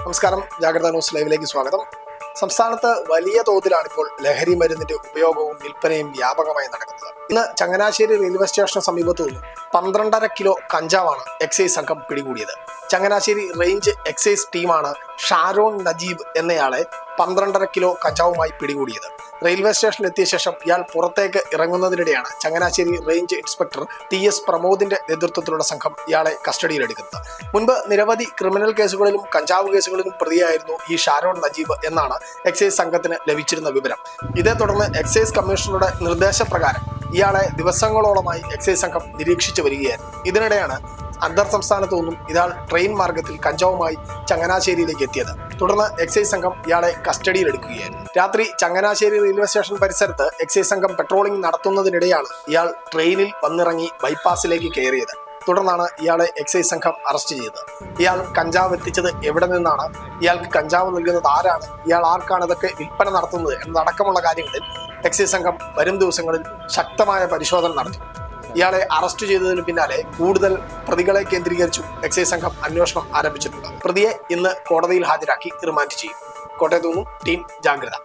നമസ്കാരം, ജാഗ്രത ന്യൂസ് ലൈവിലേക്ക് സ്വാഗതം. സംസ്ഥാനത്ത് വലിയ തോതിലാണ് ഇപ്പോൾ ലഹരി മരുന്നിന്റെ ഉപയോഗവും വിൽപ്പനയും വ്യാപകമായി നടക്കുന്നത്. ഇന്ന് ചങ്ങനാശ്ശേരി റെയിൽവേ സ്റ്റേഷന് സമീപത്തു നിന്ന് 12.5 കിലോ കഞ്ചാവാണ് എക്സൈസ് സംഘം പിടികൂടിയത്. ചങ്ങനാശ്ശേരി റേഞ്ച് എക്സൈസ് ടീമാണ് ഷാരോൺ നജീബ് എന്നയാളെ 12.5 കിലോ കഞ്ചാവുമായി പിടികൂടിയത്. റെയിൽവേ സ്റ്റേഷനിൽ എത്തിയ ശേഷം ഇയാൾ പുറത്തേക്ക് ഇറങ്ങുന്നതിനിടെയാണ് ചങ്ങനാശ്ശേരി റേഞ്ച് ഇൻസ്പെക്ടർ TS പ്രമോദിന്റെ നേതൃത്വത്തിലുള്ള സംഘം ഇയാളെ കസ്റ്റഡിയിലെടുക്കുന്നത്. മുൻപ് നിരവധി ക്രിമിനൽ കേസുകളിലും കഞ്ചാവ് കേസുകളിലും പ്രതിയായിരുന്നു ഈ ഷാരോൺ നജീബ് എന്നാണ് എക്സൈസ് സംഘത്തിന് ലഭിച്ചിരുന്ന വിവരം. ഇതേ തുടർന്ന് എക്സൈസ് കമ്മീഷണറുടെ നിർദ്ദേശപ്രകാരം ഇയാളെ ദിവസങ്ങളോളമായി എക്സൈസ് സംഘം നിരീക്ഷിച്ചു വരികയായിരുന്നു. ഇതിനിടെയാണ് അന്തർ സംസ്ഥാനത്തു നിന്നും ഇയാൾ ട്രെയിൻ മാർഗത്തിൽ കഞ്ചാവുമായി ചങ്ങനാശ്ശേരിയിലേക്ക് എത്തിയത്. തുടർന്ന് എക്സൈസ് സംഘം ഇയാളെ കസ്റ്റഡിയിലെടുക്കുകയായിരുന്നു. രാത്രി ചങ്ങനാശ്ശേരി റെയിൽവേ സ്റ്റേഷൻ പരിസരത്ത് എക്സൈസ് സംഘം പെട്രോളിംഗ് നടത്തുന്നതിനിടെയാണ് ഇയാൾ ട്രെയിനിൽ വന്നിറങ്ങി ബൈപ്പാസിലേക്ക് കയറിയത്. തുടർന്നാണ് ഇയാളെ എക്സൈസ് സംഘം അറസ്റ്റ് ചെയ്തത്. ഇയാൾ കഞ്ചാവ് എത്തിച്ചത് എവിടെ നിന്നാണ്, ഇയാൾക്ക് കഞ്ചാവ് നൽകുന്നത് ആരാണ്, ഇയാൾ ആർക്കാണ് ഇതൊക്കെ വിൽപ്പന നടത്തുന്നത് എന്നതടക്കമുള്ള കാര്യങ്ങളിൽ എക്സൈസ് സംഘം വരും ദിവസങ്ങളിൽ ശക്തമായ പരിശോധന നടത്തും. ഇയാളെ അറസ്റ്റ് ചെയ്തതിന് പിന്നാലെ കൂടുതൽ പ്രതികളെ കേന്ദ്രീകരിച്ചും എക്സൈസ് സംഘം അന്വേഷണം ആരംഭിച്ചിട്ടുണ്ട്. പ്രതിയെ ഇന്ന് കോടതിയിൽ ഹാജരാക്കി റിമാൻഡ് ചെയ്യും. കോട്ടയത്തു നിന്നും ടീം ജാഗ്രത.